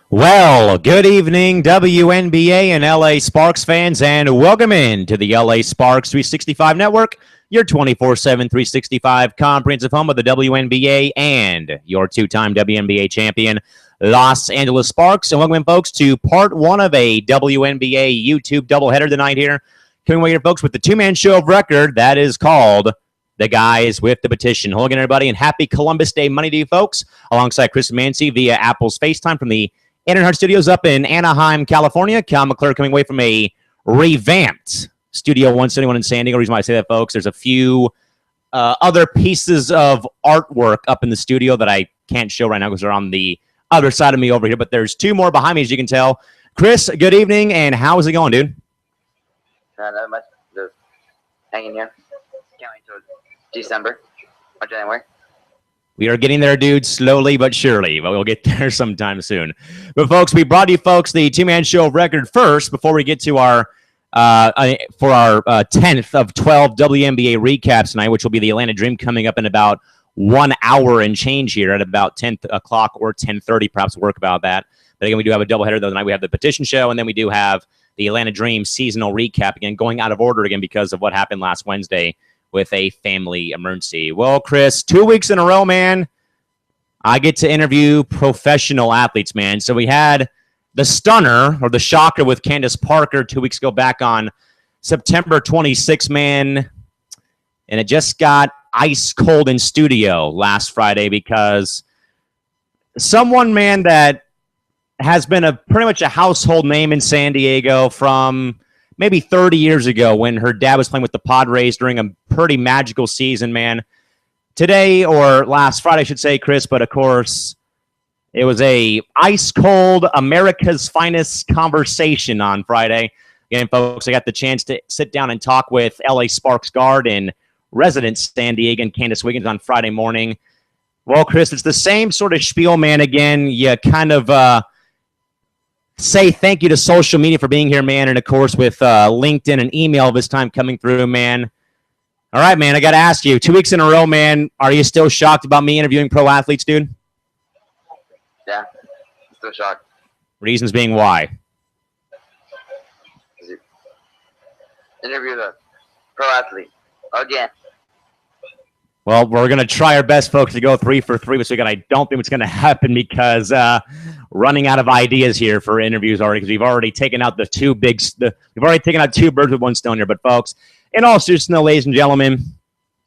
Well, good evening, WNBA and LA Sparks fans, and welcome in to the LA Sparks 365 Network, your 24/7 365 comprehensive home of the WNBA and your two-time WNBA champion, Los Angeles Sparks. And welcome in, folks, to part one of a WNBA YouTube doubleheader tonight here. Coming away here, folks, with the two-man show of record that is called The Guys with the Petition. Hello again, everybody, and happy Columbus Day Monday to you, folks, alongside Chris Mancy via Apple's FaceTime from the Heart Studios up in Anaheim, California. Cal McClure coming away from a revamped Studio 171 in San Diego. The reason why I say that, folks, there's a few other pieces of artwork up in the studio that I can't show right now because they're on the other side of me over here, but there's two more behind me, as you can tell. Chris, good evening, and how is it going, dude? Not much. Just hanging here. Can't wait till December or January. We are getting there, dude, slowly but surely. But we'll get there sometime soon. But, folks, we brought you, folks, the two-man show of record first before we get to our 10th of 12 WNBA recaps tonight, which will be the Atlanta Dream coming up in about 1 hour and change here at about 10 o'clock or 10:30, perhaps work about that. But, again, we do have a doubleheader, though. Tonight we have the Petition show, and then we do have the Atlanta Dream seasonal recap, again, going out of order again because of what happened last Wednesday with a family emergency. Well, Chris, 2 weeks in a row, man, I get to interview professional athletes, man. So we had the stunner or the shocker with Candace Parker 2 weeks ago back on September 26th, man. And it just got ice cold in studio last Friday because someone, man, that has been pretty much a household name in San Diego from maybe 30 years ago when her dad was playing with the Padres during a pretty magical season, man. Today, or last Friday, I should say, Chris, but of course, it was a ice-cold, America's finest conversation on Friday. Again, folks, I got the chance to sit down and talk with LA Sparks guard and resident San Diegan Candace Wiggins on Friday morning. Well, Chris, it's the same sort of spiel, man. Again, you kind of say thank you to social media for being here, man, and of course with LinkedIn and email this time coming through, man. All right, man, I got to ask you, 2 weeks in a row, man, are you still shocked about me interviewing pro athletes, dude? Yeah, I'm still shocked. Reasons being why? Interview the pro athlete again. Well, we're going to try our best, folks, to go 3 for 3 this weekend. I don't think it's going to happen because running out of ideas here for interviews already because we've already taken out we've already taken out 2 birds with 1 stone here. But, folks, in all seriousness, ladies and gentlemen,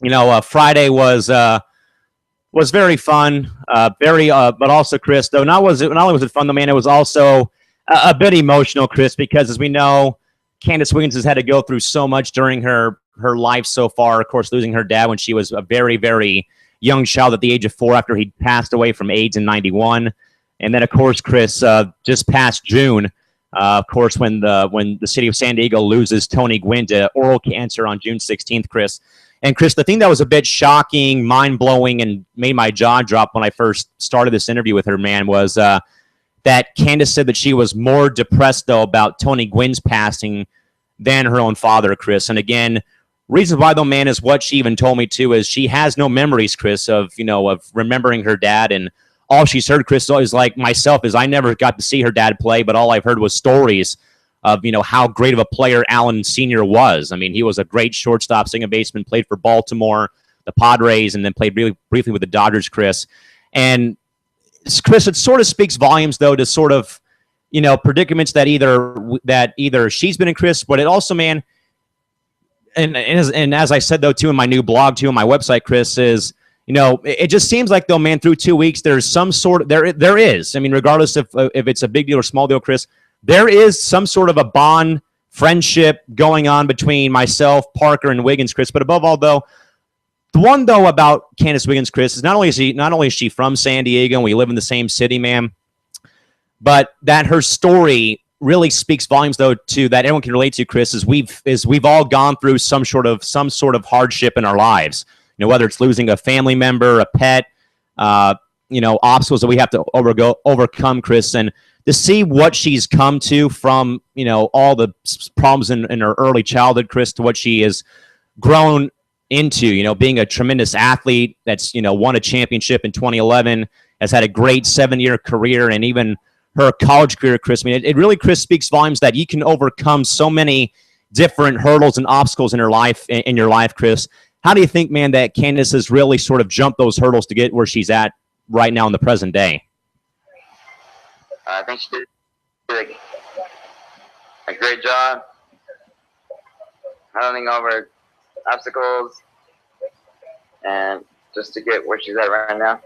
you know, Friday was very fun, but also, Chris, though, not only was it fun, though, man, it was also a bit emotional, Chris, because as we know, Candace Wiggins has had to go through so much during her life so far. Of course, losing her dad when she was a very, very young child at the age of 4 after he passed away from AIDS in '91. And then, of course, Chris, just past June, of course, when the city of San Diego loses Tony Gwynn to oral cancer on June 16th, Chris. And, Chris, the thing that was a bit shocking, mind-blowing, and made my jaw drop when I first started this interview with her, man, was that Candace said that she was more depressed, though, about Tony Gwynn's passing than her own father, Chris. And, again, reasons why, though, man, is what she even told me, too, is she has no memories, Chris, of remembering her dad. And all she's heard, Chris, is like myself, is I never got to see her dad play, but all I've heard was stories of, how great of a player Allen Sr. was. I mean, he was a great shortstop, second baseman, played for Baltimore, the Padres, and then played briefly with the Dodgers, Chris. And, Chris, it sort of speaks volumes, though, to sort of, predicaments that either she's been in, Chris, but it also, man, and as I said, though, too, in my new blog, too, on my website, Chris, is, it just seems like, though, man, through 2 weeks, there's some sort of, there is, I mean, regardless if it's a big deal or small deal, Chris, there is some sort of a bond, friendship going on between myself, Parker, and Wiggins, Chris. But above all, though, the one, though, about Candace Wiggins, Chris, is not only is she from San Diego and we live in the same city, man, but that her story really speaks volumes, though, to that everyone can relate to, Chris, is we've all gone through some sort of hardship in our lives. Whether it's losing a family member, a pet, obstacles that we have to overcome, Chris, and to see what she's come to from, all the problems in her early childhood, Chris, to what she has grown into, being a tremendous athlete that's, won a championship in 2011, has had a great 7-year career, and even her college career, Chris. I mean, it really, Chris, speaks volumes that you can overcome so many different hurdles and obstacles in your life, Chris. How do you think, man, that Candace has really sort of jumped those hurdles to get where she's at right now in the present day? I think she did a great job handling over obstacles and just to get where she's at right now.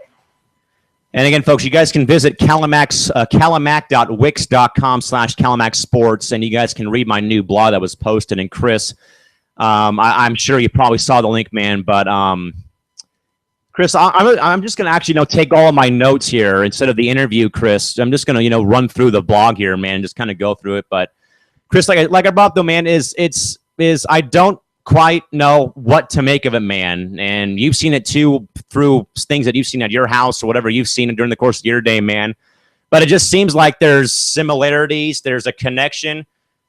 And again, folks, you guys can visit calamac.wix.com/Calamac Sports, and you guys can read my new blog that was posted. And Chris, I'm sure you probably saw the link, man. But Chris, I'm just going to actually take all of my notes here instead of the interview, Chris. I'm just going to run through the blog here, man, and just kind of go through it. But Chris, like I brought up, though, man, is I don't quite know what to make of it, man. And you've seen it too through things that you've seen at your house or whatever you've seen during the course of your day, man. But it just seems like there's similarities, there's a connection,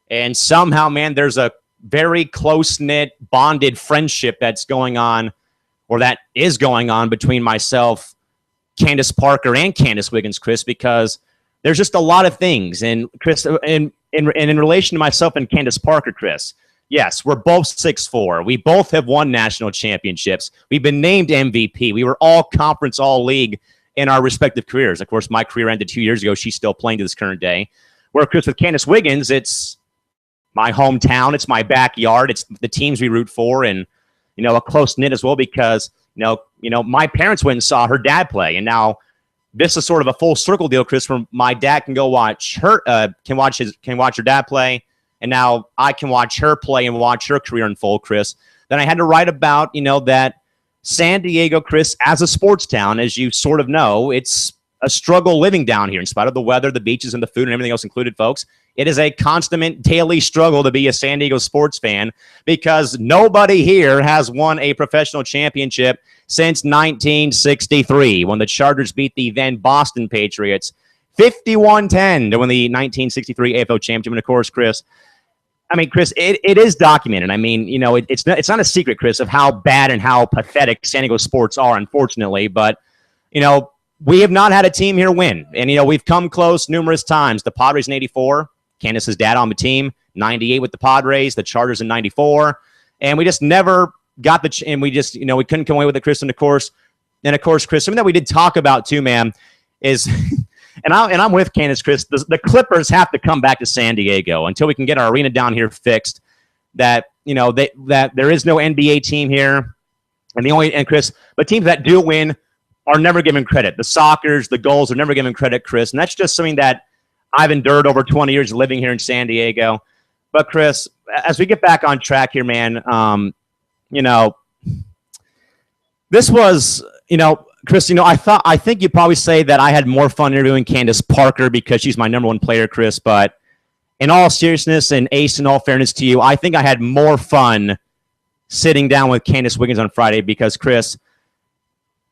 and somehow, man, there's a very close-knit, bonded friendship that's going on, or that is going on, between myself, Candace Parker, and Candace Wiggins, Chris, because there's just a lot of things. And Chris, in relation to myself and Candace Parker, Chris, yes, we're both 6'4". We both have won national championships. We've been named MVP. We were all conference, all league in our respective careers. Of course, my career ended 2 years ago. She's still playing to this current day. Where, Chris, with Candace Wiggins, it's my hometown. It's my backyard. It's the teams we root for, and, a close-knit as well because, my parents went and saw her dad play. And now this is sort of a full circle deal, Chris, where my dad can go watch her, can watch her dad play. And now I can watch her play and watch her career unfold, Chris. Then I had to write about, that San Diego, Chris, as a sports town, as you sort of know, it's a struggle living down here in spite of the weather, the beaches, and the food and everything else included, folks. It is a constant daily struggle to be a San Diego sports fan because nobody here has won a professional championship since 1963 when the Chargers beat the then Boston Patriots 51-10 to win the 1963 AFL championship. And of course, Chris, Chris, it is documented. It's not a secret, Chris, of how bad and how pathetic San Diego sports are, unfortunately. But, we have not had a team here win. And, we've come close numerous times. The Padres in 84, Candace's dad on the team, 98 with the Padres, the Chargers in 94. And we just never got and we just, we couldn't come away with it, Chris. And of course, Chris, something that we did talk about too, man, is and I'm with Candace, Chris. The Clippers have to come back to San Diego until we can get our arena down here fixed. That that there is no NBA team here, and Chris, but teams that do win are never given credit. The Sockers, the Gulls are never given credit, Chris, and that's just something that I've endured over 20 years living here in San Diego. But Chris, as we get back on track here, man, this was Chris, I think you'd probably say that I had more fun interviewing Candace Parker because she's my number one player, Chris. But in all seriousness and Ace, in all fairness to you, I think I had more fun sitting down with Candace Wiggins on Friday because, Chris,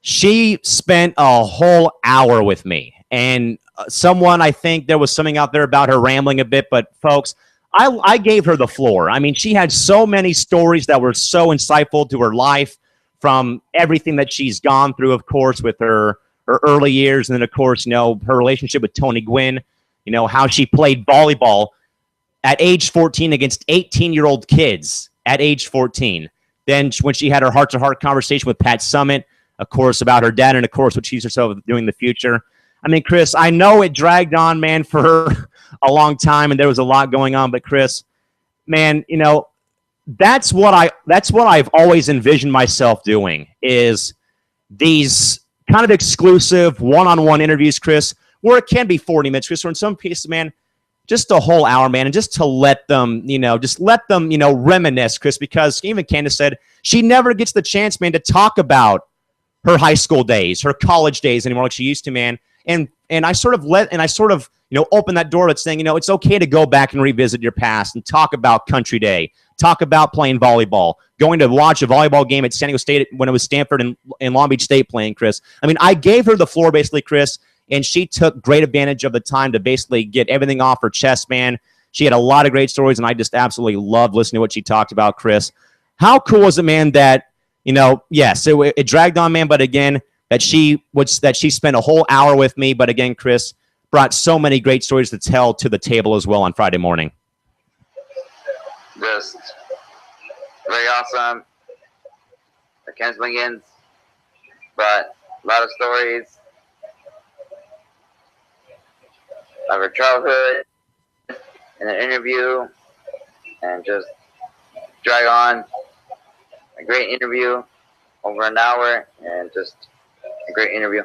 she spent a whole hour with me. And I think there was something out there about her rambling a bit. But, folks, I gave her the floor. She had so many stories that were so insightful to her life, from everything that she's gone through, of course, with her early years. And then, of course, her relationship with Tony Gwynn, how she played volleyball at age 14 against 18-year-old kids at age 14. Then when she had her heart-to-heart conversation with Pat Summitt, of course, about her dad and, of course, what she sees herself doing in the future. Chris, I know it dragged on, man, for her a long time, and there was a lot going on. But, Chris, man, that's what I've always envisioned myself doing, is these kind of exclusive one-on-one interviews, Chris, where it can be 40 minutes, Chris, or in some cases, man, just a whole hour, man, and just to let them, reminisce, Chris, because even Candace said she never gets the chance, man, to talk about her high school days, her college days anymore like she used to, man. And I sort of open that door with saying, it's okay to go back and revisit your past and talk about Country Day, talk about playing volleyball, going to watch a volleyball game at San Diego State when it was Stanford and Long Beach State playing, Chris. I gave her the floor, basically, Chris, and she took great advantage of the time to basically get everything off her chest, man. She had a lot of great stories, and I just absolutely loved listening to what she talked about, Chris. How cool was it, man, that, yes, it dragged on, man, but again, that she spent a whole hour with me. But again, Chris, brought so many great stories to tell to the table as well on Friday morning. Just very awesome. Kenneth Wiggins brought a lot of stories of her childhood in an interview, and just drag on a great interview over an hour, and just a great interview.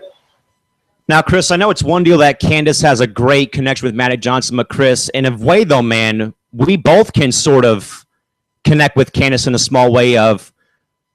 Now, Chris, I know it's one deal that Candace has a great connection with Magic Johnson, but Chris, in a way though, man, we both can sort of connect with Candace in a small way of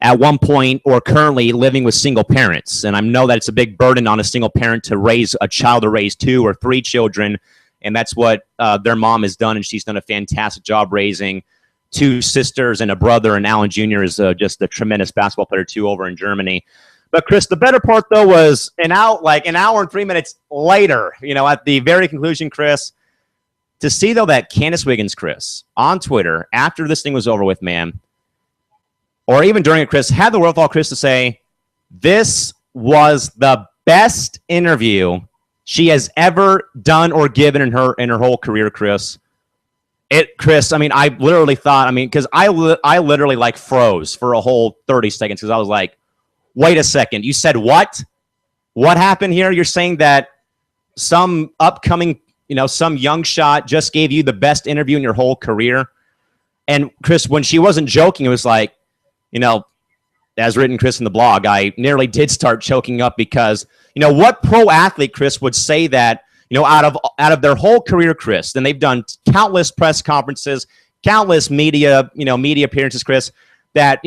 at one point or currently living with single parents. And I know that it's a big burden on a single parent to raise a child or raise 2 or 3 children. And that's what their mom has done. And she's done a fantastic job raising 2 sisters and a brother. And Alan Jr. is just a tremendous basketball player too over in Germany. But Chris, the better part though was an hour and 3 minutes later, at the very conclusion, Chris, to see though that Candace Wiggins, Chris, on Twitter after this thing was over with, man, or even during it, Chris, had the wherewithal, Chris, to say this was the best interview she has ever done or given in her whole career, Chris. Chris, I mean, I literally thought, because I literally froze for a whole 30 seconds because I was like, wait a second, you said what? What happened here? You're saying that some upcoming, some young shot just gave you the best interview in your whole career? And Chris, when she wasn't joking, it was like, as written, Chris, in the blog, I nearly did start choking up because, what pro athlete, Chris, would say that, out of their whole career, Chris, and they've done countless press conferences, countless media appearances, Chris, that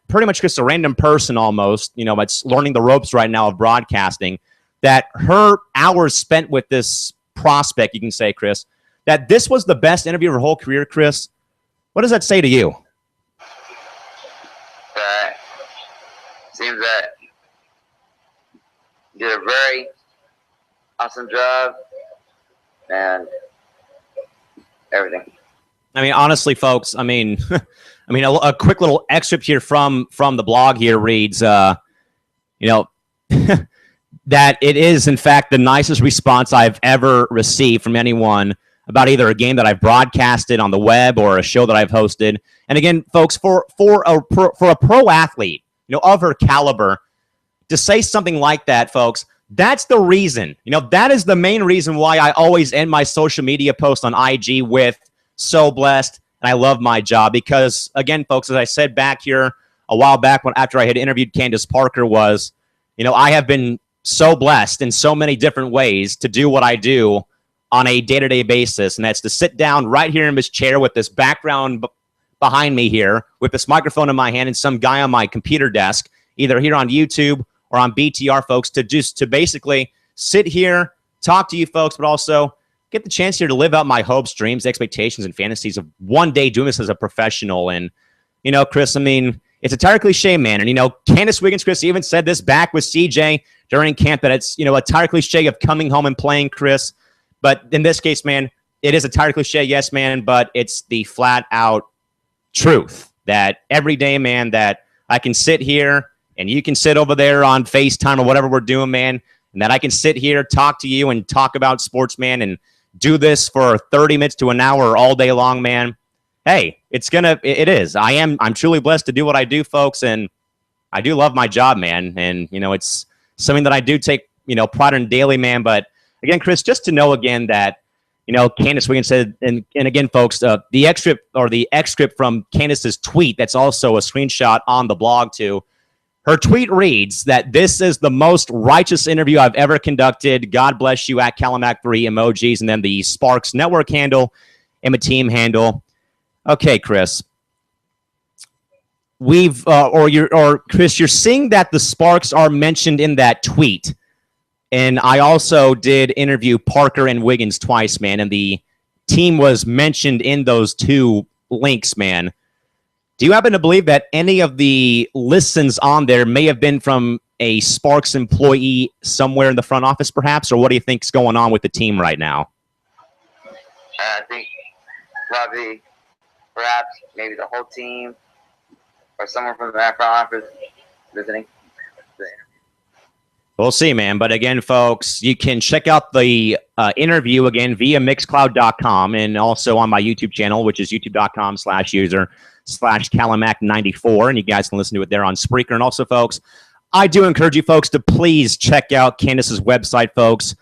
pretty much just a random person almost, that's learning the ropes right now of broadcasting, that her hours spent with this prospect, you can say, Chris, that this was the best interview of her whole career, Chris. What does that say to you? Seems that you did a very awesome job and everything. Honestly, folks, a quick little excerpt here from the blog here reads, that it is, in fact, the nicest response I've ever received from anyone about either a game that I've broadcasted on the web or a show that I've hosted. And again, folks, for a pro athlete, of her caliber, to say something like that, folks, that's the reason. That is the main reason why I always end my social media post on IG with "so blessed" and "I love my job." Because again, folks, as I said back here a while back after I had interviewed Candace Parker, was, I have been so blessed in so many different ways to do what I do on a day-to-day basis, and that's to sit down right here in this chair with this background behind me here, with this microphone in my hand and some guy on my computer desk, either here on YouTube or on BTR, folks, to basically sit here, talk to you folks, but also get the chance here to live out my hopes, dreams, expectations, and fantasies of one day doing this as a professional. And, Chris, it's a tired cliche, man. And, Candace Wiggins, Chris, even said this back with CJ during camp, that it's, a tired cliche of coming home and playing, Chris. But in this case, man, it is a tired cliche, yes, man, but it's the flat-out truth that every day, man, that I can sit here and you can sit over there on FaceTime or whatever we're doing, man, and that I can sit here, talk to you, and talk about sports, man, and do this for 30 minutes to an hour all day long, man. Hey, it is. I'm truly blessed to do what I do, folks, and I do love my job, man, and, it's something that I do take, pride in daily, man. But again, Chris, just to know again that, Candace Wiggins said, and again, folks, the excerpt from Candace's tweet, that's also a screenshot on the blog too. Her tweet reads that this is the most righteous interview I've ever conducted. God bless you at Calamac3 emojis, and then the Sparks Network handle and the team handle. Okay, Chris. Chris, you're seeing that the Sparks are mentioned in that tweet. And I also did interview Parker and Wiggins twice, man, and the team was mentioned in those 2 links, man. Do you happen to believe that any of the listens on there may have been from a Sparks employee somewhere in the front office, perhaps? Or what do you think is going on with the team right now? I think probably, perhaps, maybe the whole team or someone from the front office listening. We'll see, man. But again, folks, you can check out the interview again via mixcloud.com and also on my YouTube channel, which is youtube.com/user/Calimac94. And you guys can listen to it there on Spreaker. And also, folks, I do encourage you folks to please check out Candace's website, folks.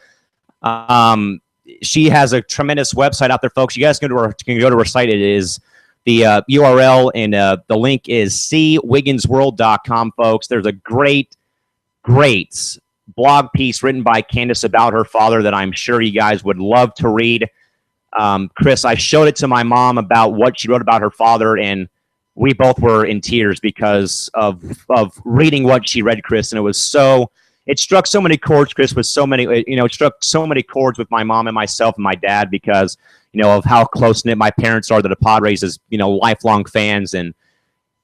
She has a tremendous website out there, folks. You guys can go to her site. It is the URL and the link is cwigginsworld.com, folks. There's a great blog piece written by Candace about her father that I'm sure you guys would love to read. Chris, I showed it to my mom about what she wrote about her father, and we both were in tears because of reading what she read, Chris. And it struck so many chords, Chris, it struck so many chords with my mom and myself and my dad because, of how close-knit my parents are, the Padres as, lifelong fans, and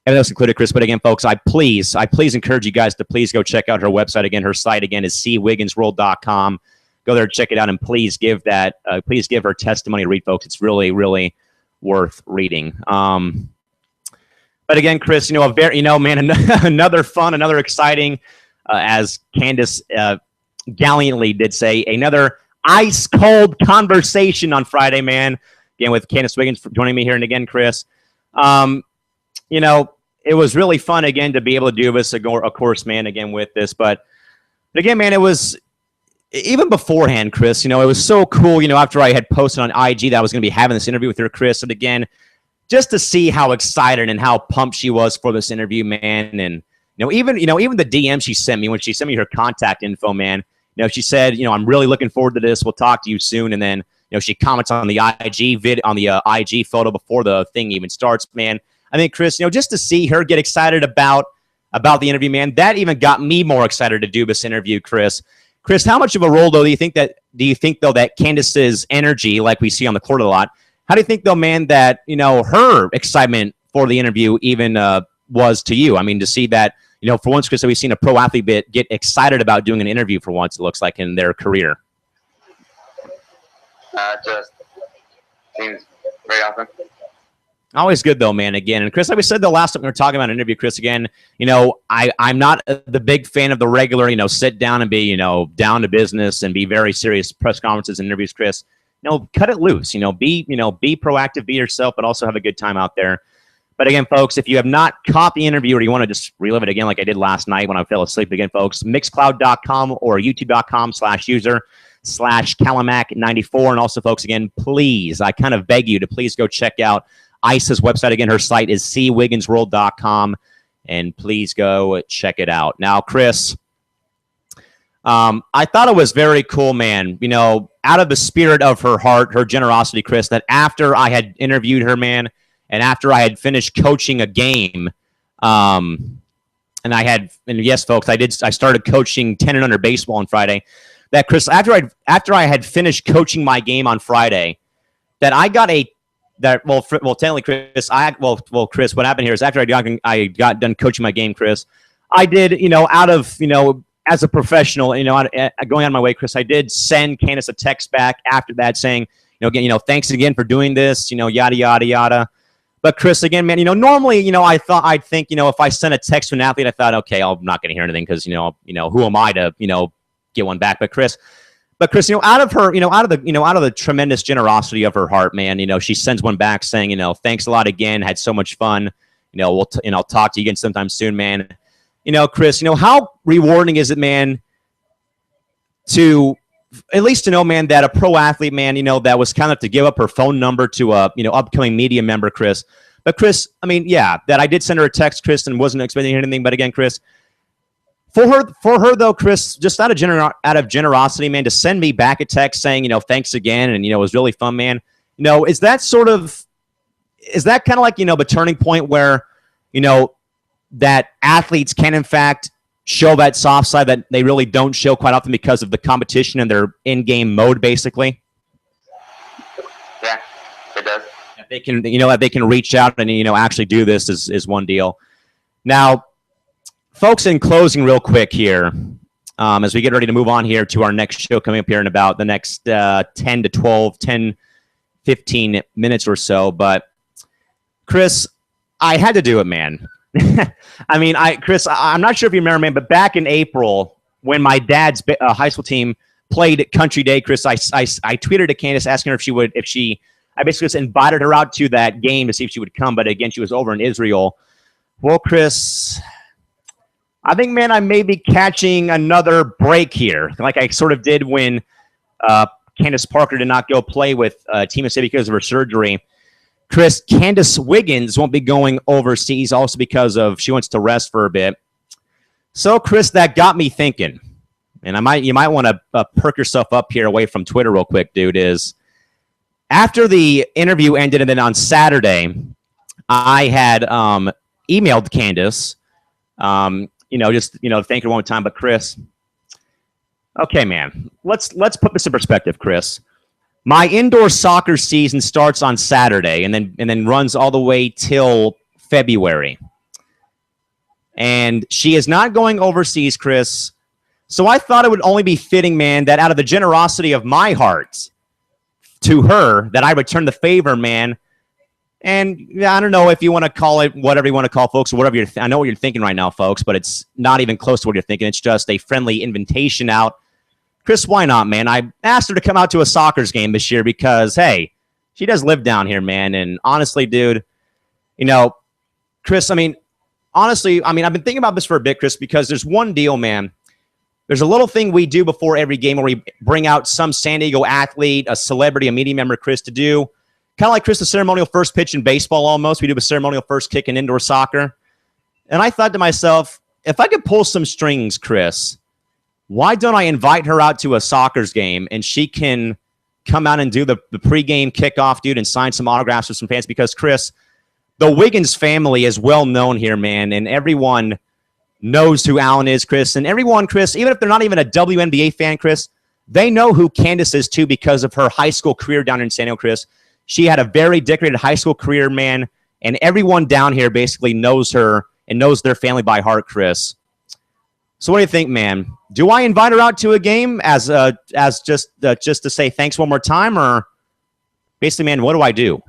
everything else included, Chris. But again, folks, I please encourage you guys to please go check out her website. Again, her site again is cwigginsworld.com. Go there, check it out, and please give her testimony to read, folks. It's really, really worth reading. But again, Chris, another fun, another exciting, as Candace gallantly did say, another ice cold conversation on Friday, man. Again, with Candace Wiggins for joining me here, and again, Chris. It was really fun, again, to be able to do this, of course, man, again, with this. But again, man, it was, even beforehand, Chris, it was so cool, after I had posted on IG that I was going to be having this interview with her, Chris. And again, just to see how excited and how pumped she was for this interview, man. And, even the DM she sent me, when she sent me her contact info, man, she said, I'm really looking forward to this. We'll talk to you soon. And then, she comments on the IG photo before the thing even starts, man. I think, Chris, just to see her get excited about the interview, man, that even got me more excited to do this interview, Chris. Chris, how much of a role, though, do you think that Candace's energy, like we see on the court a lot, how do you think, though, man, that, her excitement for the interview even was to you? I mean, to see that, for once, Chris, that we've seen a pro athlete get excited about doing an interview for once, it looks like, in their career. Just seems very awesome. Always good, though, man, again. And, Chris, like we said the last time we were talking about an interview, Chris, again, I'm not the big fan of the regular, sit down and be, down to business and be very serious press conferences and interviews, Chris. Cut it loose, be proactive, be yourself, but also have a good time out there. But, again, folks, if you have not caught the interview or you want to just relive it again like I did last night when I fell asleep again, folks, mixcloud.com or youtube.com/user/Calimac94. And also, folks, again, please, I kind of beg you to please go check out Ice's website. Again, her site is cwigginsworld.com, and please go check it out. Now, Chris, I thought it was very cool, man, out of the spirit of her heart, her generosity, Chris, that after I had interviewed her, man, and after I had finished coaching a game, and yes, folks, I started coaching 10 and under baseball on Friday, that, Chris, after I had finished coaching my game on Friday, that I got technically, Chris, Chris, what happened here is after I got done coaching my game, Chris, I did, as a professional, going out of my way, Chris, I did send Candace a text back after that saying, again, thanks again for doing this, yada, yada, yada. But, Chris, again, man, normally, I'd think, if I sent a text to an athlete, I thought, okay, I'm not going to hear anything because, who am I to, get one back? But, Chris, out of the tremendous generosity of her heart, man, she sends one back saying, thanks a lot again, had so much fun, I'll talk to you again sometime soon, man. Chris, how rewarding is it, man, to at least to know, man, that a pro athlete, man, that was kind of to give up her phone number to a, upcoming media member, Chris. But, Chris, I mean, yeah, that I did send her a text, Chris, and wasn't expecting anything. But again, Chris, for her though, Chris, just out of generosity, man, to send me back a text saying, thanks again, and it was really fun, man. Is that kind of like, the turning point where, that athletes can in fact show that soft side that they really don't show quite often because of the competition and their in-game mode, basically? Yeah, it does. If they can, if they can reach out and, actually do this is one deal. Now, folks, in closing real quick here, as we get ready to move on here to our next show coming up here in about the next 10 to 12, 10, 15 minutes or so. But, Chris, I had to do it, man. I mean, Chris, I'm not sure if you remember, man, but back in April, when my dad's high school team played Country Day, Chris, I tweeted to Candace asking her I basically just invited her out to that game to see if she would come. But again, she was over in Israel. Well, Chris, I think, man, I may be catching another break here, like I sort of did when Candace Parker did not go play with Team USA because of her surgery. Chris, Candace Wiggins won't be going overseas also because she wants to rest for a bit. So, Chris, that got me thinking, and you might want to perk yourself up here away from Twitter real quick, dude, is after the interview ended and then on Saturday, I had emailed Candace, thank her one time. But Chris, okay, man, let's put this in perspective, Chris. My indoor soccer season starts on Saturday and then runs all the way till February. And she is not going overseas, Chris. So I thought it would only be fitting, man, that out of the generosity of my heart to her, that I return the favor, man. And I don't know if you want to call it whatever you want to call, folks, or whatever I know what you're thinking right now, folks, but it's not even close to what you're thinking. It's just a friendly invitation out. Chris, why not, man? I asked her to come out to a soccer game this year because, hey, she does live down here, man. And honestly, dude, Chris, I've been thinking about this for a bit, Chris, because there's one deal, man. There's a little thing we do before every game where we bring out some San Diego athlete, a celebrity, a media member, Chris, to do kind of like, Chris, the ceremonial first pitch in baseball almost. We do a ceremonial first kick in indoor soccer. And I thought to myself, if I could pull some strings, Chris, why don't I invite her out to a soccer game and she can come out and do the pregame kickoff, dude, and sign some autographs with some fans? Because, Chris, the Wiggins family is well known here, man, and everyone knows who Alan is, Chris. And everyone, Chris, even if they're not even a WNBA fan, Chris, they know who Candace is, too, because of her high school career down in San Diego, Chris. She had a very decorated high school career, man, and everyone down here basically knows her and knows their family by heart, Chris. So what do you think, man? Do I invite her out to a game as just to say thanks one more time, or basically, man, what do I do?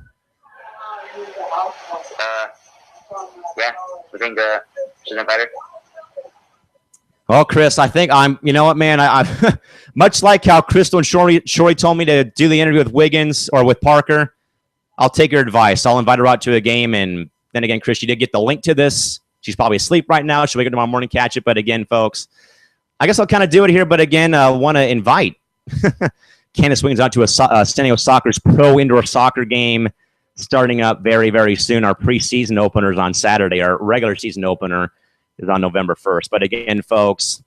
Yeah, we think should invite her. Well, Chris, I think you know what, man? I much like how Crystal and Shori told me to do the interview with Wiggins or with Parker, I'll take your advice. I'll invite her out to a game, and then again, Chris, you did get the link to this. She's probably asleep right now. She'll wake up tomorrow morning, catch it. But again, folks, I guess I'll kind of do it here. But again, want to invite Candace Wiggins out to a San Diego Soccer's pro indoor soccer game starting up very, very soon. Our preseason opener is on Saturday. Our regular season opener is on November 1st. But again, folks,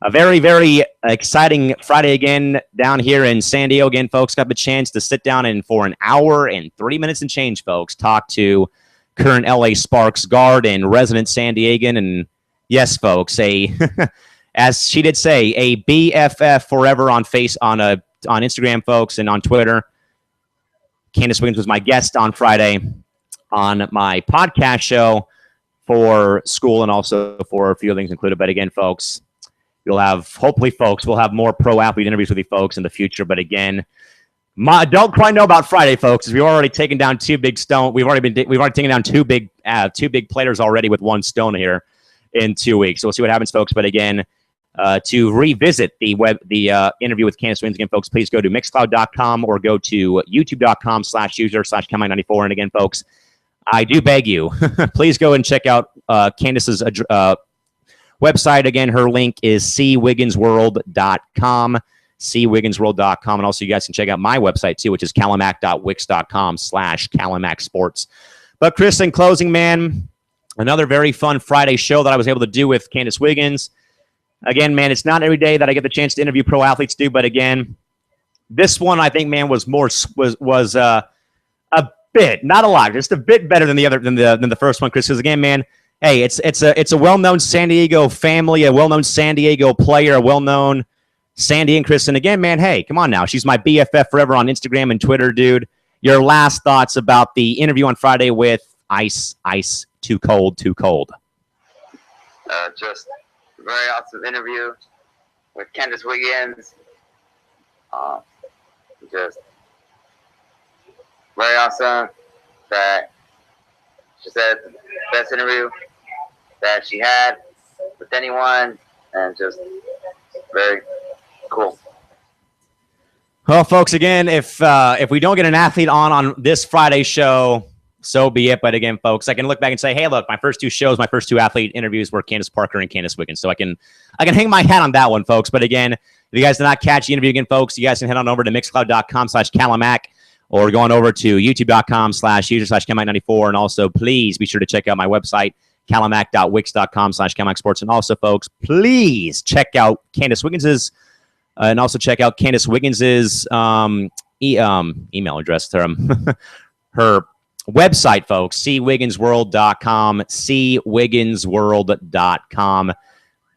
a very, very exciting Friday again down here in San Diego. Again, folks, got the chance to sit down and for an hour and 30 minutes and change, folks, talk to current LA Sparks guard and resident San Diegan. And yes, folks, as she did say, a BFF forever on Instagram, folks, and on Twitter. Candace Wiggins was my guest on Friday on my podcast show for school and also for a few things included. But again, folks, we'll have more pro athlete interviews with you folks in the future. But again, don't quite know about Friday, folks, because we've already taken down two big stone. We've already taken down two big players already with one stone here in 2 weeks. So we'll see what happens, folks. But again, to revisit the interview with Candace Wiggins again, folks, please go to mixcloud.com or go to youtube.com/user/Cam94. And again, folks, I do beg you, please go and check out Candace's website. Again, her link is cwigginsworld.com. cwigginsworld.com. And also you guys can check out my website too, which is calimac.wix.com/calimacsports. But Chris, in closing, man, another very fun Friday show that I was able to do with Candace Wiggins. Again, man, it's not every day that I get the chance to interview pro athletes, too. But again, this one I think, man, was a bit, not a lot, just a bit better than the first one, Chris. Because again, man, hey, it's a well-known San Diego family, a well-known San Diego player, a well-known San Diego Chris. And again, man, hey, come on now, she's my BFF forever on Instagram and Twitter, dude. Your last thoughts about the interview on Friday with Ice, too cold. Just a very awesome interview with Candace Wiggins. Just very awesome that she said the best interview that she had with anyone, and just very cool. Well, folks, again, if we don't get an athlete on this Friday show, so be it. But again, folks, I can look back and say, hey, look, my first 2 shows, my first 2 athlete interviews were Candace Parker and Candace Wiggins. So I can hang my hat on that one, folks. But again, if you guys did not catch the interview again, folks, you guys can head on over to mixcloud.com/Calamac or going over to youtube.com/user/Calamac94. And also, please be sure to check out my website, calamac.wix.com/Calamac Sports. And also, folks, please check out Candace Wiggins's and also check out Candace Wiggins's email address. Her website, folks, cwigginsworld.com, cwigginsworld.com.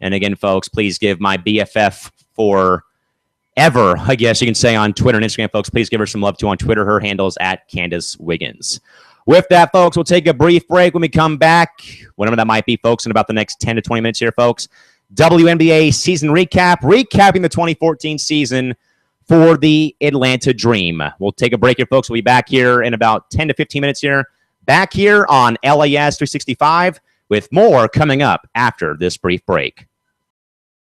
And again, folks, please give my BFF forever, I guess you can say, on Twitter and Instagram, folks. Please give her some love, too, on Twitter. Her handle is @CandaceWiggins. With that, folks, we'll take a brief break. When we come back, whatever that might be, folks, in about the next 10 to 20 minutes here, folks, WNBA season recapping the 2014 season for the Atlanta Dream. We'll take a break here, folks. We'll be back here in about 10 to 15 minutes here. Back here on LAS 365 with more coming up after this brief break.